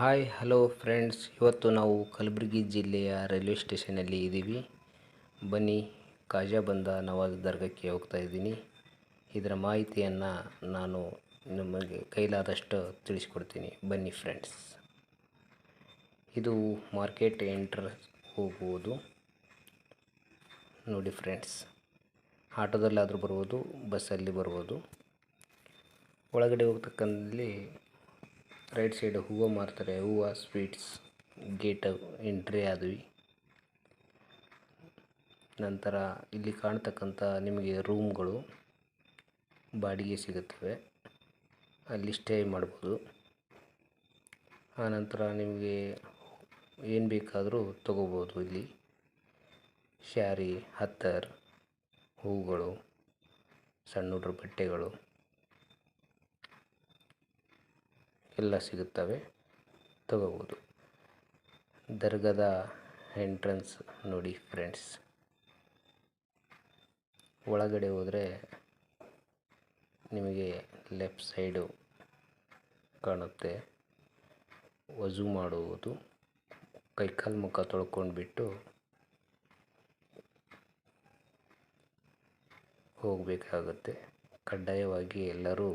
Hi hello friends, ಇವತ್ತು ನಾವು ಕಲಬುರಗಿ ಜಿಲ್ಲೆಯ ರೈಲ್ವೆ ಸ್ಟೇಷನಲ್ಲಿ ಇದ್ದೀವಿ. ಬನ್ನಿ, ಖಾಜಾಬಂದ ನವಾಜ್ ದರ್ಗಾಕ್ಕೆ ಹೋಗ್ತಾ ಇದ್ದೀನಿ. ಇದರ ಮಾಹಿತಿಯನ್ನು ನಾನು ನಿಮಗೆ ಕೈಲಾದಷ್ಟು ತಿಳಿಸ್ಕೊಡ್ತೀನಿ. ಬನ್ನಿ ಫ್ರೆಂಡ್ಸ್. ಇದು ಮಾರ್ಕೆಟ್ ಎಂಟ್ರ್ ಹೋಗುವುದು ನೋಡಿ ಫ್ರೆಂಡ್ಸ್. ಆಟೋದಲ್ಲಾದರೂ ಬರ್ಬೋದು, ಬಸ್ಸಲ್ಲಿ ಬರ್ಬೋದು. ಒಳಗಡೆ ಹೋಗ್ತಕ್ಕಂಥಲ್ಲಿ ರೈಟ್ ಸೈಡ್ ಹೂವು ಮಾರ್ತಾರೆ. ಹೂವು ಸ್ವೀಟ್ಸ್ ಗೇಟ್ ಎಂಟ್ರಿ ಆದ್ವಿ. ನಂತರ ಇಲ್ಲಿ ಕಾಣ್ತಕ್ಕಂಥ ನಿಮಗೆ ರೂಮ್ಗಳು ಬಾಡಿಗೆ ಸಿಗುತ್ತವೆ, ಅಲ್ಲಿ ಸ್ಟೇ ಮಾಡ್ಬೋದು. ಆನಂತರ ನಿಮಗೆ ಏನು ಬೇಕಾದರೂ ತಗೋಬೋದು. ಇಲ್ಲಿ ಸ್ಯಾರಿ, ಹತ್ತರ್, ಹೂಗಳು, ಸಣ್ಣ ಹುಡುಗ್ರ ಬಟ್ಟೆಗಳು ಎಲ್ಲ ಸಿಗುತ್ತವೆ, ತಗೋಬೋದು. ದರ್ಗಾದ ಎಂಟ್ರೆನ್ಸ್ ನೋಡಿ ಫ್ರೆಂಡ್ಸ್. ಒಳಗಡೆ ಹೋದರೆ ನಿಮಗೆ ಲೆಫ್ಟ್ ಸೈಡು ಕಾಣುತ್ತೆ. ವಜು ಮಾಡುವುದು, ಕೈಕಾಲು ಮುಖ ತೊಳ್ಕೊಂಡ್ಬಿಟ್ಟು ಹೋಗಬೇಕಾಗುತ್ತೆ. ಕಡ್ಡಾಯವಾಗಿ ಎಲ್ಲರೂ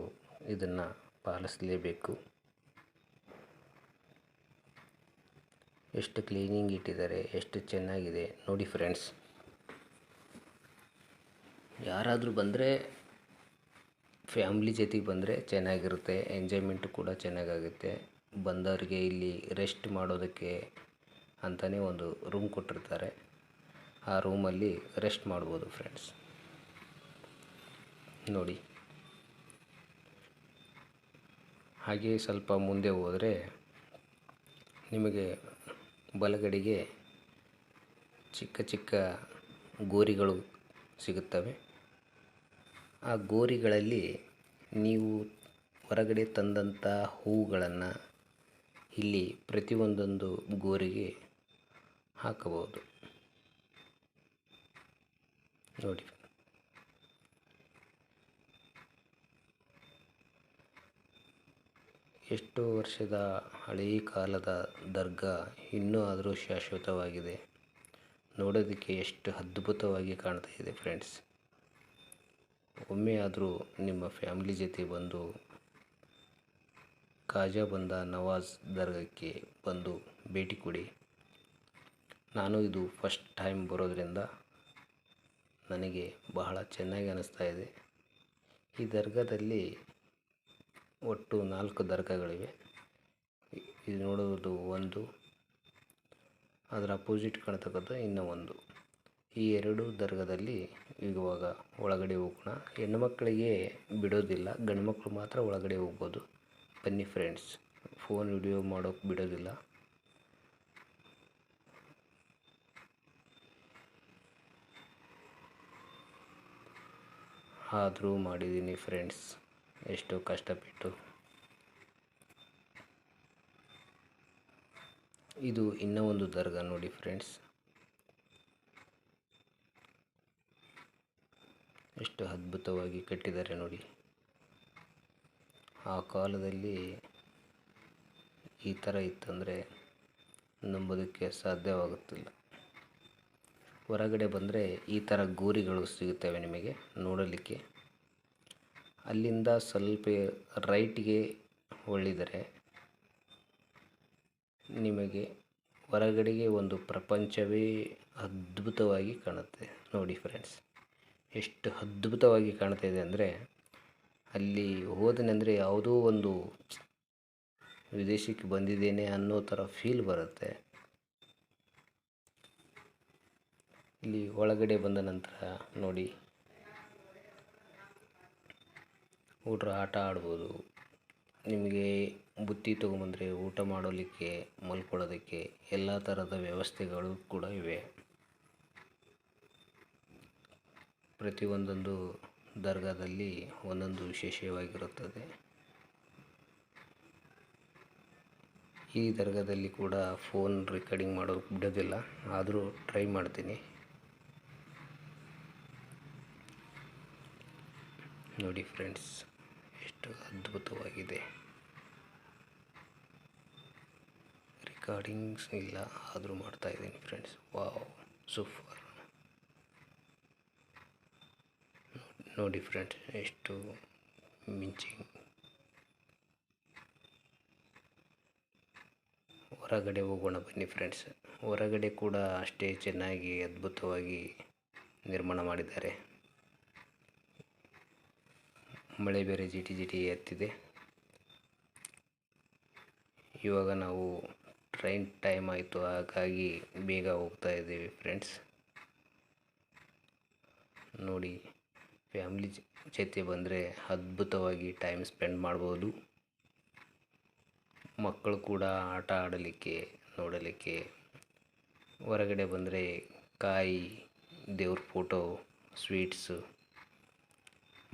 ಇದನ್ನು ಪಾಲಿಸಲೇಬೇಕು. ಎಷ್ಟು ಕ್ಲೀನಿಂಗ್ ಇಟ್ಟಿದ್ದಾರೆ, ಎಷ್ಟು ಚೆನ್ನಾಗಿದೆ ನೋಡಿ ಫ್ರೆಂಡ್ಸ್. ಯಾರಾದರೂ ಬಂದರೆ ಫ್ಯಾಮ್ಲಿ ಜೊತೆಗೆ ಬಂದರೆ ಚೆನ್ನಾಗಿರುತ್ತೆ. ಎಂಜಾಯ್ಮೆಂಟು ಕೂಡ ಚೆನ್ನಾಗಾಗುತ್ತೆ. ಬಂದವರಿಗೆ ಇಲ್ಲಿ ರೆಸ್ಟ್ ಮಾಡೋದಕ್ಕೆ ಅಂತಲೇ ಒಂದು ರೂಮ್ ಕೊಟ್ಟಿರ್ತಾರೆ. ಆ ರೂಮಲ್ಲಿ ರೆಸ್ಟ್ ಮಾಡ್ಬೋದು ಫ್ರೆಂಡ್ಸ್ ನೋಡಿ. ಹಾಗೆ ಸ್ವಲ್ಪ ಮುಂದೆ ಹೋದರೆ ನಿಮಗೆ ಬಲಗಡೆಗೆ ಚಿಕ್ಕ ಚಿಕ್ಕ ಗೋರಿಗಳು ಸಿಗುತ್ತವೆ. ಆ ಗೋರಿಗಳಲ್ಲಿ ನೀವು ಹೊರಗಡೆ ತಂದಂಥ ಹೂಗಳನ್ನು ಇಲ್ಲಿ ಪ್ರತಿಯೊಂದೊಂದು ಗೋರಿಗೆ ಹಾಕಬಹುದು ನೋಡಿ. ಎಷ್ಟೋ ವರ್ಷದ ಹಳೆಯ ಕಾಲದ ದರ್ಗಾ ಇನ್ನೂ ಆದರೂ ಶಾಶ್ವತವಾಗಿದೆ. ನೋಡೋದಕ್ಕೆ ಎಷ್ಟು ಅದ್ಭುತವಾಗಿ ಕಾಣ್ತಾ ಇದೆ ಫ್ರೆಂಡ್ಸ್. ಒಮ್ಮೆ ಆದರೂ ನಿಮ್ಮ ಫ್ಯಾಮಿಲಿ ಜೊತೆ ಬಂದು ಖಾಜಾಬಂದ ನವಾಜ್ ದರ್ಗಾಕ್ಕೆ ಬಂದು ಭೇಟಿ ಕೊಡಿ. ನಾನು ಇದು ಫಸ್ಟ್ ಟೈಮ್ ಬರೋದರಿಂದ ನನಗೆ ಬಹಳ ಚೆನ್ನಾಗಿ ಅನ್ನಿಸ್ತಾ ಇದೆ. ಈ ದರ್ಗಾದಲ್ಲಿ ಒಟ್ಟು 4 ದರ್ಗಾಗಳಿವೆ. ಇದು ನೋಡುವುದು ಒಂದು, ಅದರ ಅಪೋಸಿಟ್ ಕಾಣ್ತಕ್ಕಂಥ ಇನ್ನೂ ಒಂದು. ಈ 2 ದರ್ಗಾದಲ್ಲಿ ಇವಾಗ ಒಳಗಡೆ ಹೋಗೋಣ. ಹೆಣ್ಣು ಮಕ್ಕಳಿಗೆ ಬಿಡೋದಿಲ್ಲ, ಗಂಡು ಮಕ್ಕಳು ಮಾತ್ರ ಒಳಗಡೆ ಹೋಗ್ಬೋದು. ಬನ್ನಿ ಫ್ರೆಂಡ್ಸ್, ಫೋನ್ ವಿಡಿಯೋ ಮಾಡೋಕ್ಕೆ ಬಿಡೋದಿಲ್ಲ. ಆದರೂ ಮಾಡಿದ್ದೀನಿ ಫ್ರೆಂಡ್ಸ್, ಎಷ್ಟೋ ಕಷ್ಟಪಟ್ಟು. ಇದು ಇನ್ನೂ ಒಂದು ದರ್ಗಾ ನೋಡಿ ಫ್ರೆಂಡ್ಸ್. ಎಷ್ಟು ಅದ್ಭುತವಾಗಿ ಕಟ್ಟಿದ್ದಾರೆ ನೋಡಿ. ಆ ಕಾಲದಲ್ಲಿ ಈ ಥರ ಇತ್ತಂದರೆ ನಂಬೋದಕ್ಕೆ ಸಾಧ್ಯವಾಗುತ್ತಿಲ್ಲ. ಹೊರಗಡೆ ಬಂದರೆ ಈ ಥರ ಗೋರಿಗಳು ಸಿಗುತ್ತವೆ ನಿಮಗೆ ನೋಡಲಿಕ್ಕೆ. ಅಲ್ಲಿಂದ ಸ್ವಲ್ಪ ರೈಟ್ಗೆ ಹೊಳ್ಳಿದರೆ ನಿಮಗೆ ಹೊರಗಡೆಗೆ ಒಂದು ಪ್ರಪಂಚವೇ ಅದ್ಭುತವಾಗಿ ಕಾಣುತ್ತೆ ನೋಡಿ ಫ್ರೆಂಡ್ಸ್. ಎಷ್ಟು ಅದ್ಭುತವಾಗಿ ಕಾಣ್ತಾ ಇದೆ ಅಂದರೆ, ಅಲ್ಲಿ ಹೋದನೆಂದರೆ ಯಾವುದೋ ಒಂದು ವಿದೇಶಕ್ಕೆ ಬಂದಿದ್ದೇನೆ ಅನ್ನೋ ಥರ ಫೀಲ್ ಬರುತ್ತೆ. ಇಲ್ಲಿ ಒಳಗಡೆ ಬಂದ ನಂತರ ನೋಡಿ, ಹುಡುಗರು ಆಟ ಆಡ್ಬೋದು. ನಿಮಗೆ ಬುತ್ತಿ ತೊಗೊಂಬಂದರೆ ಊಟ ಮಾಡೋದಕ್ಕೆ, ಮಲ್ಕೊಳ್ಳೋದಕ್ಕೆ ಎಲ್ಲ ಥರದ ವ್ಯವಸ್ಥೆಗಳು ಕೂಡ ಇವೆ. ಪ್ರತಿಯೊಂದೊಂದು ದರ್ಗಾದಲ್ಲಿ ಒಂದೊಂದು ವಿಶೇಷವಾಗಿರುತ್ತದೆ. ಈ ದರ್ಗಾದಲ್ಲಿ ಕೂಡ ಫೋನ್ ರೆಕಾರ್ಡಿಂಗ್ ಮಾಡೋಕ್ಕೆ ಬಿಡೋದಿಲ್ಲ, ಆದರೂ ಟ್ರೈ ಮಾಡ್ತೀನಿ ನೋಡಿ ಫ್ರೆಂಡ್ಸ್. ಎಷ್ಟು ಅದ್ಭುತವಾಗಿದೆ. ರೆಕಾರ್ಡಿಂಗ್ಸ್ ಇಲ್ಲ ಆದರೂ ಮಾಡ್ತಾಯಿದ್ದೀನಿ ಫ್ರೆಂಡ್ಸ್. Wow, super. ನೋಡಿ ಫ್ರೆಂಡ್ಸ್, ಎಷ್ಟು ಮಿಂಚಿಂಗ್. ಹೊರಗಡೆ ಹೋಗೋಣ ಬನ್ನಿ ಫ್ರೆಂಡ್ಸ್. ಹೊರಗಡೆ ಕೂಡ ಅಷ್ಟೇ ಚೆನ್ನಾಗಿ ಅದ್ಭುತವಾಗಿ ನಿರ್ಮಾಣ ಮಾಡಿದ್ದಾರೆ. ಮಳೆ ಬೇರೆ ಜಿಟಿ ಜಿಟಿ ಎತ್ತಿದೆ. ಇವಾಗ ನಾವು ಟ್ರೈನ್ ಟೈಮ್ ಆಯಿತು, ಹಾಗಾಗಿ ಬೇಗ ಹೋಗ್ತಾ ಇದ್ದೀವಿ ಫ್ರೆಂಡ್ಸ್. ನೋಡಿ, ಫ್ಯಾಮಿಲಿ ಜೊತೆ ಬಂದರೆ ಅದ್ಭುತವಾಗಿ ಟೈಮ್ ಸ್ಪೆಂಡ್ ಮಾಡ್ಬೋದು. ಮಕ್ಕಳು ಕೂಡ ಆಟ ಆಡಲಿಕ್ಕೆ, ನೋಡಲಿಕ್ಕೆ ಹೊರಗಡೆ ಬಂದರೆ ಕಾಯಿ, ದೇವ್ರ ಫೋಟೋ, ಸ್ವೀಟ್ಸು,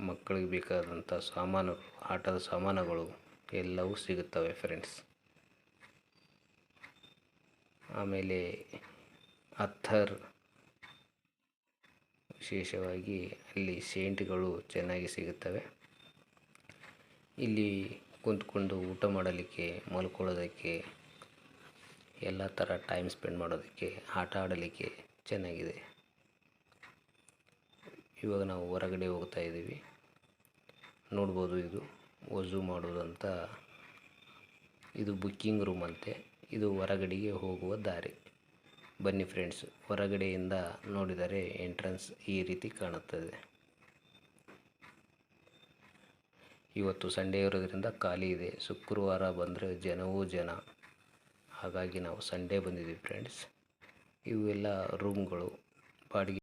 ಮಕ್ಕಳಿಗೆ ಬೇಕಾದಂಥ ಸಾಮಾನು, ಆಟದ ಸಾಮಾನುಗಳು ಎಲ್ಲವೂ ಸಿಗುತ್ತವೆ ಫ್ರೆಂಡ್ಸ್. ಆಮೇಲೆ ಅತ್ತರ್, ವಿಶೇಷವಾಗಿ ಅಲ್ಲಿ ಸೇಂಟ್ಗಳು ಚೆನ್ನಾಗಿ ಸಿಗುತ್ತವೆ. ಇಲ್ಲಿ ಕುಂತ್ಕೊಂಡು ಊಟ ಮಾಡಲಿಕ್ಕೆ, ಮಲ್ಕೊಳ್ಳೋದಕ್ಕೆ, ಎಲ್ಲ ಥರ ಟೈಮ್ ಸ್ಪೆಂಡ್ ಮಾಡೋದಕ್ಕೆ, ಆಟ ಆಡಲಿಕ್ಕೆ ಚೆನ್ನಾಗಿದೆ. ಇವಾಗ ನಾವು ಹೊರಗಡೆ ಹೋಗ್ತಾ ಇದ್ದೀವಿ. ನೋಡ್ಬೋದು, ಇದು ವಜು ಮಾಡೋದಂತ, ಇದು ಬುಕ್ಕಿಂಗ್ ರೂಮ್ ಅಂತೆ. ಇದು ಹೊರಗಡೆಗೆ ಹೋಗುವ ದಾರಿ. ಬನ್ನಿ ಫ್ರೆಂಡ್ಸ್, ಹೊರಗಡೆಯಿಂದ ನೋಡಿದರೆ ಎಂಟ್ರೆನ್ಸ್ ಈ ರೀತಿ ಕಾಣುತ್ತದೆ. ಇವತ್ತು ಸಂಡೇ ಇರೋದ್ರಿಂದ ಖಾಲಿ ಇದೆ. ಶುಕ್ರವಾರ ಬಂದರೆ ಜನವೂ ಜನ, ಹಾಗಾಗಿ ನಾವು ಸಂಡೇ ಬಂದಿದ್ದೀವಿ ಫ್ರೆಂಡ್ಸ್. ಇವೆಲ್ಲ ರೂಮ್ಗಳು ಬಾಡಿಗೆ